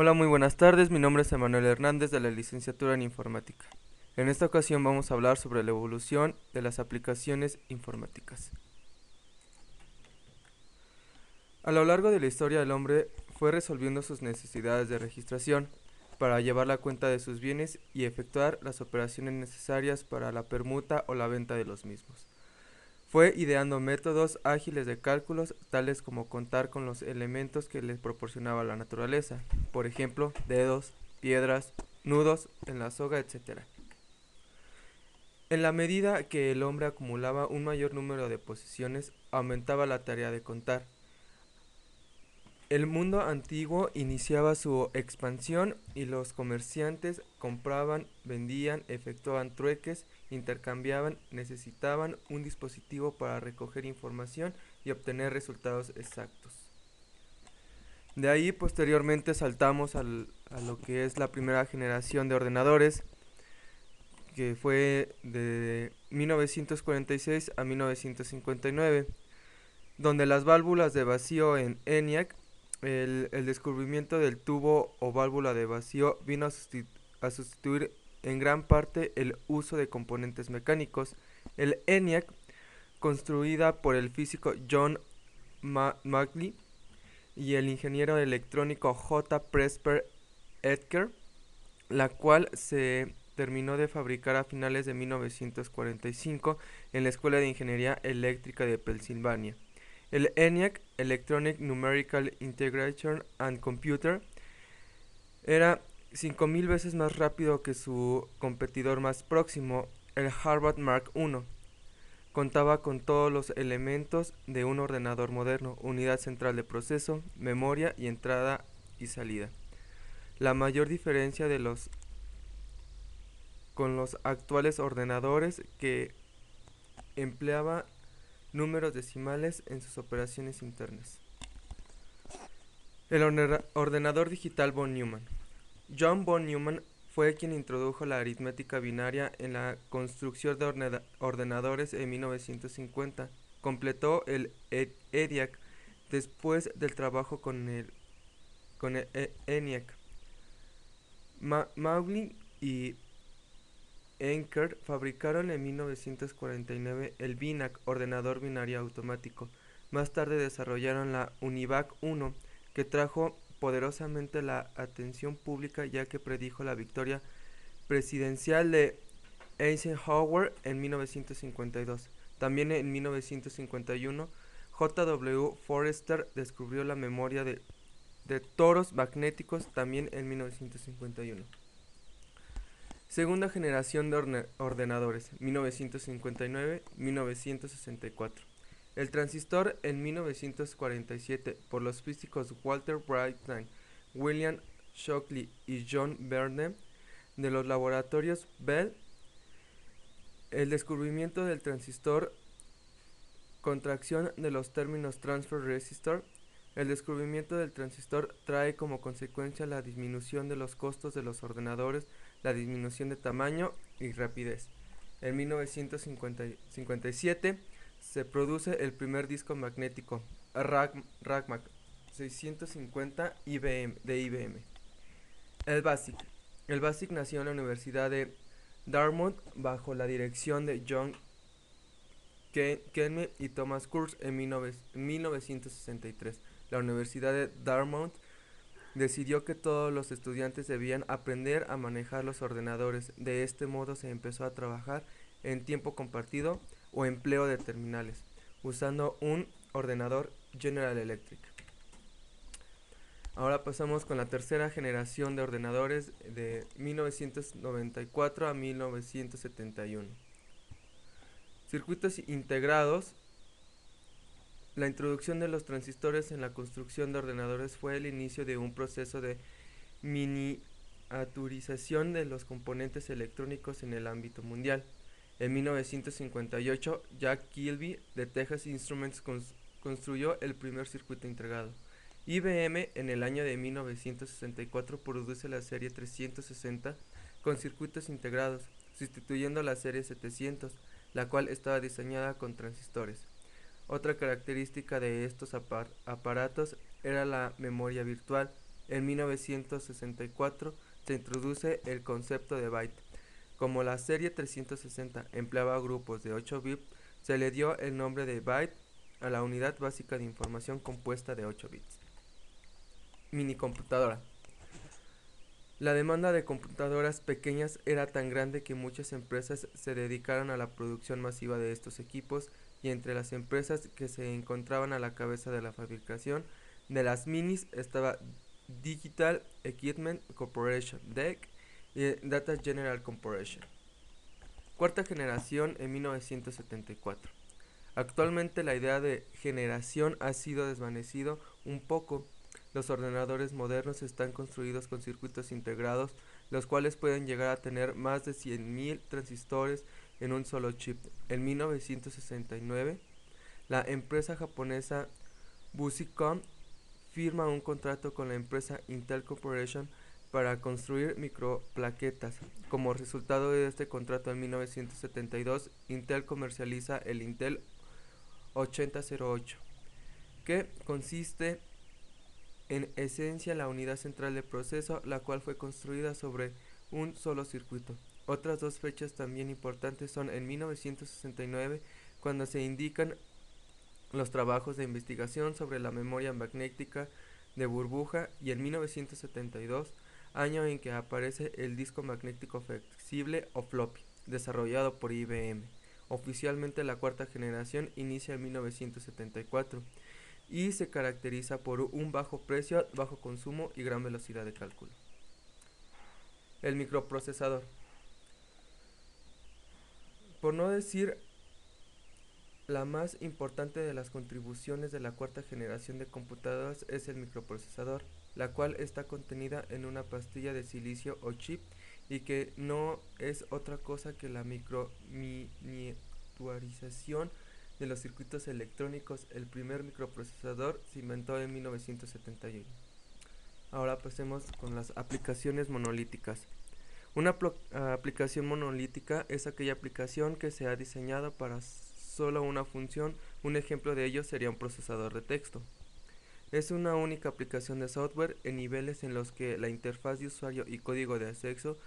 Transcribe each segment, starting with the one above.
Hola, muy buenas tardes. Mi nombre es Emanuel Hernández de la licenciatura en Informática. En esta ocasión vamos a hablar sobre la evolución de las aplicaciones informáticas. A lo largo de la historia, el hombre fue resolviendo sus necesidades de registración para llevar la cuenta de sus bienes y efectuar las operaciones necesarias para la permuta o la venta de los mismos. Fue ideando métodos ágiles de cálculos, tales como contar con los elementos que les proporcionaba la naturaleza, por ejemplo, dedos, piedras, nudos en la soga, etc. En la medida que el hombre acumulaba un mayor número de posesiones, aumentaba la tarea de contar. El mundo antiguo iniciaba su expansión y los comerciantes compraban, vendían, efectuaban trueques, intercambiaban, necesitaban un dispositivo para recoger información y obtener resultados exactos. De ahí posteriormente saltamos a lo que es la primera generación de ordenadores, que fue de 1946 a 1959, donde las válvulas de vacío en ENIAC, el descubrimiento del tubo o válvula de vacío vino a sustituir en gran parte el uso de componentes mecánicos. El ENIAC, construida por el físico John Mackley y el ingeniero electrónico J. Presper Edker, la cual se terminó de fabricar a finales de 1945 en la Escuela de Ingeniería Eléctrica de Pensilvania. El ENIAC, Electronic Numerical Integration and Computer, era 5000 veces más rápido que su competidor más próximo, el Harvard Mark I. Contaba con todos los elementos de un ordenador moderno: unidad central de proceso, memoria y entrada y salida. La mayor diferencia con los actuales ordenadores que empleaba números decimales en sus operaciones internas. El ordenador digital von Neumann. John von Neumann fue quien introdujo la aritmética binaria en la construcción de ordenadores en 1950. Completó el EDIAC después del trabajo con el ENIAC. Mauchly y Enkert fabricaron en 1949 el BINAC, ordenador binario automático. Más tarde desarrollaron la UNIVAC I, que trajo poderosamente la atención pública, ya que predijo la victoria presidencial de Eisenhower en 1952. También en 1951, J. W. Forster descubrió la memoria de toros magnéticos, también en 1951. Segunda generación de ordenadores, 1959-1964. El transistor en 1947 por los físicos Walter Brattain, William Shockley y John Bernstein de los laboratorios Bell. El descubrimiento del transistor, contracción de los términos transfer resistor. El descubrimiento del transistor trae como consecuencia la disminución de los costos de los ordenadores, la disminución de tamaño y rapidez. En 1957 se produce el primer disco magnético, RACMAC 650 de IBM. El BASIC. El BASIC nació en la Universidad de Dartmouth bajo la dirección de John Kenme y Thomas Kurz en 1963. La Universidad de Dartmouth decidió que todos los estudiantes debían aprender a manejar los ordenadores. De este modo se empezó a trabajar en tiempo compartido o empleo de terminales, usando un ordenador General Electric. Ahora pasamos con la tercera generación de ordenadores de 1994 a 1971. Circuitos integrados. La introducción de los transistores en la construcción de ordenadores fue el inicio de un proceso de miniaturización de los componentes electrónicos en el ámbito mundial. En 1958, Jack Kilby de Texas Instruments construyó el primer circuito integrado. IBM en el año de 1964 produce la serie 360 con circuitos integrados, sustituyendo la serie 700, la cual estaba diseñada con transistores. Otra característica de estos aparatos era la memoria virtual. En 1964 se introduce el concepto de byte. Como la serie 360 empleaba grupos de 8 bits, se le dio el nombre de byte a la unidad básica de información compuesta de 8 bits. Minicomputadora. La demanda de computadoras pequeñas era tan grande que muchas empresas se dedicaron a la producción masiva de estos equipos, y entre las empresas que se encontraban a la cabeza de la fabricación de las minis estaba Digital Equipment Corporation, DEC, y Data General Corporation. Cuarta generación en 1974. Actualmente la idea de generación ha sido desvanecido un poco. Los ordenadores modernos están construidos con circuitos integrados, los cuales pueden llegar a tener más de 100.000 transistores en un solo chip. En 1969, la empresa japonesa Busicom firma un contrato con la empresa Intel Corporation para construir microplaquetas. Como resultado de este contrato, en 1972, Intel comercializa el Intel 8008, que consiste en esencia la unidad central de proceso, la cual fue construida sobre un solo circuito. Otras dos fechas también importantes son en 1969, cuando se indican los trabajos de investigación sobre la memoria magnética de burbuja, y en 1972, año en que aparece el disco magnético flexible o floppy, desarrollado por IBM. Oficialmente la cuarta generación inicia en 1974 y se caracteriza por un bajo precio, bajo consumo y gran velocidad de cálculo. El microprocesador. Por no decir la más importante de las contribuciones de la cuarta generación de computadoras es el microprocesador, la cual está contenida en una pastilla de silicio o chip, y que no es otra cosa que la miniaturización de los circuitos electrónicos. El primer microprocesador se inventó en 1971. Ahora pasemos con las aplicaciones monolíticas. Una aplicación monolítica es aquella aplicación que se ha diseñado para solo una función. Un ejemplo de ello sería un procesador de texto. Es una única aplicación de software en niveles en los que la interfaz de usuario y código de acceso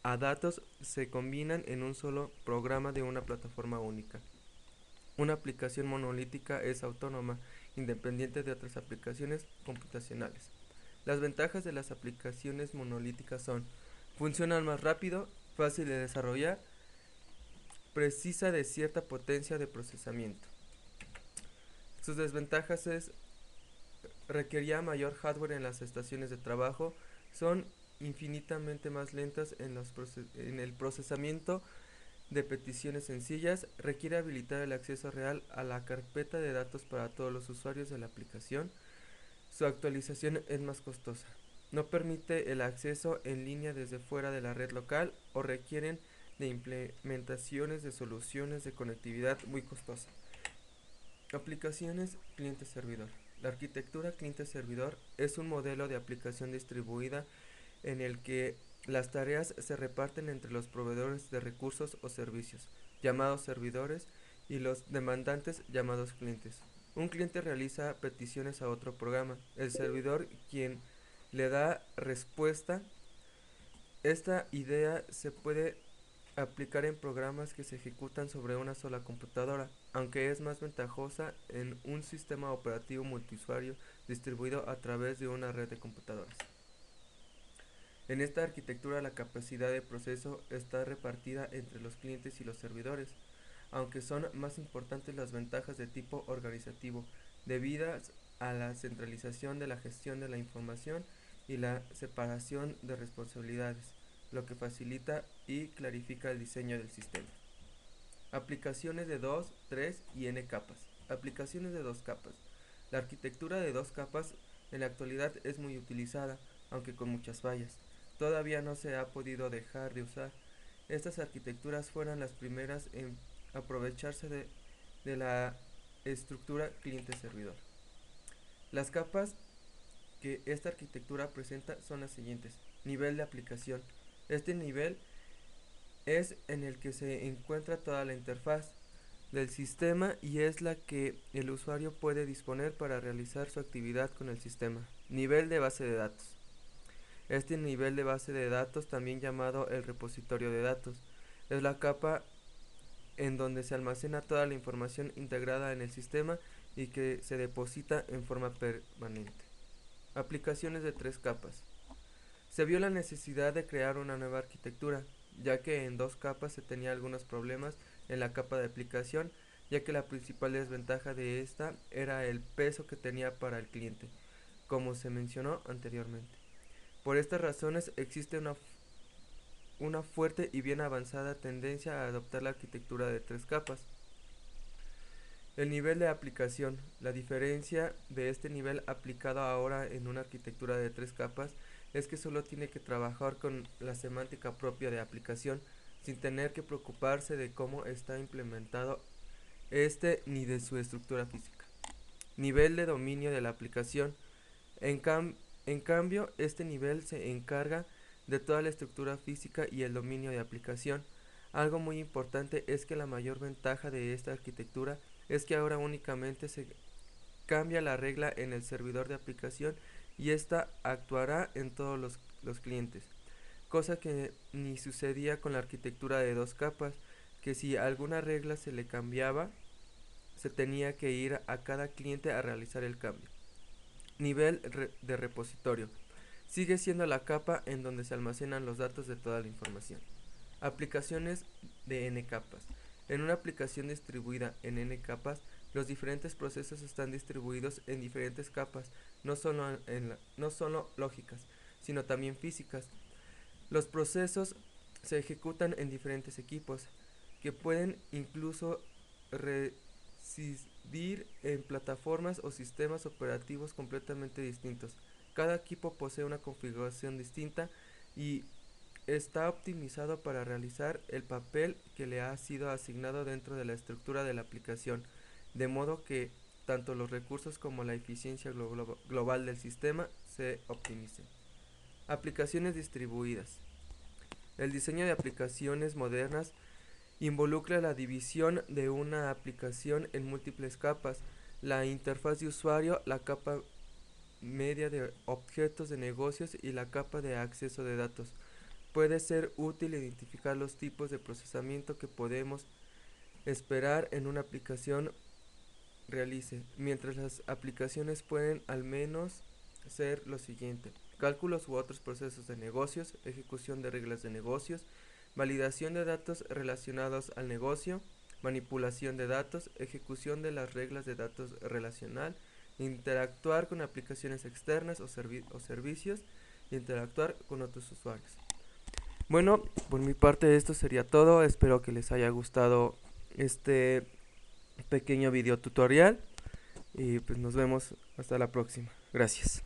a datos se combinan en un solo programa de una plataforma única. Una aplicación monolítica es autónoma, independiente de otras aplicaciones computacionales. Las ventajas de las aplicaciones monolíticas son: funcionan más rápido, fácil de desarrollar, precisa de cierta potencia de procesamiento. Sus desventajas es: requería mayor hardware en las estaciones de trabajo, son infinitamente más lentas en el procesamiento de peticiones sencillas, requiere habilitar el acceso real a la carpeta de datos para todos los usuarios de la aplicación, su actualización es más costosa, no permite el acceso en línea desde fuera de la red local, o requieren de implementaciones de soluciones de conectividad muy costosas. Aplicaciones cliente-servidor. La arquitectura cliente-servidor es un modelo de aplicación distribuida en el que las tareas se reparten entre los proveedores de recursos o servicios, llamados servidores, y los demandantes, llamados clientes. Un cliente realiza peticiones a otro programa, el servidor quien le da respuesta. Esta idea se puede aplicar en programas que se ejecutan sobre una sola computadora, aunque es más ventajosa en un sistema operativo multiusuario distribuido a través de una red de computadoras. En esta arquitectura la capacidad de proceso está repartida entre los clientes y los servidores, aunque son más importantes las ventajas de tipo organizativo, debidas a la centralización de la gestión de la información y la separación de responsabilidades, lo que facilita y clarifica el diseño del sistema. Aplicaciones de 2, 3 y n capas. Aplicaciones de 2 capas. La arquitectura de 2 capas en la actualidad es muy utilizada, aunque con muchas fallas. Todavía no se ha podido dejar de usar. Estas arquitecturas fueron las primeras en aprovecharse de la estructura cliente-servidor. Las capas que esta arquitectura presenta son las siguientes. Nivel de aplicación. Este nivel es en el que se encuentra toda la interfaz del sistema y es la que el usuario puede disponer para realizar su actividad con el sistema. Nivel de base de datos. Este nivel de base de datos, también llamado el repositorio de datos, es la capa en donde se almacena toda la información integrada en el sistema y que se deposita en forma permanente. Aplicaciones de 3 capas. Se vio la necesidad de crear una nueva arquitectura, ya que en 2 capas se tenía algunos problemas en la capa de aplicación, ya que la principal desventaja de esta era el peso que tenía para el cliente, como se mencionó anteriormente. Por estas razones existe una fuerte y bien avanzada tendencia a adoptar la arquitectura de 3 capas. El nivel de aplicación. La diferencia de este nivel aplicado ahora en una arquitectura de 3 capas es que solo tiene que trabajar con la semántica propia de aplicación sin tener que preocuparse de cómo está implementado ni de su estructura física. Nivel de dominio de la aplicación. En cambio, este nivel se encarga de toda la estructura física y el dominio de aplicación. Algo muy importante es que la mayor ventaja de esta arquitectura es que ahora únicamente se cambia la regla en el servidor de aplicación y ésta actuará en todos los clientes, cosa que ni sucedía con la arquitectura de 2 capas, que si alguna regla se le cambiaba, se tenía que ir a cada cliente a realizar el cambio. Nivel de repositorio. Sigue siendo la capa en donde se almacenan los datos de toda la información. Aplicaciones de n capas. En una aplicación distribuida en n capas, los diferentes procesos están distribuidos en diferentes capas, no solo lógicas, sino también físicas. Los procesos se ejecutan en diferentes equipos, que pueden incluso residir en plataformas o sistemas operativos completamente distintos. Cada equipo posee una configuración distinta y está optimizado para realizar el papel que le ha sido asignado dentro de la estructura de la aplicación, de modo que tanto los recursos como la eficiencia global del sistema se optimicen. Aplicaciones distribuidas. El diseño de aplicaciones modernas involucra la división de una aplicación en múltiples capas: la interfaz de usuario, la capa media de objetos de negocios y la capa de acceso de datos. Puede ser útil identificar los tipos de procesamiento que podemos esperar en una aplicación realice, mientras las aplicaciones pueden al menos ser lo siguiente: cálculos u otros procesos de negocios, ejecución de reglas de negocios, validación de datos relacionados al negocio, manipulación de datos, ejecución de las reglas de datos relacional, interactuar con aplicaciones externas o servicios, interactuar con otros usuarios. Bueno, por mi parte esto sería todo. Espero que les haya gustado este pequeño video tutorial y pues nos vemos hasta la próxima. Gracias.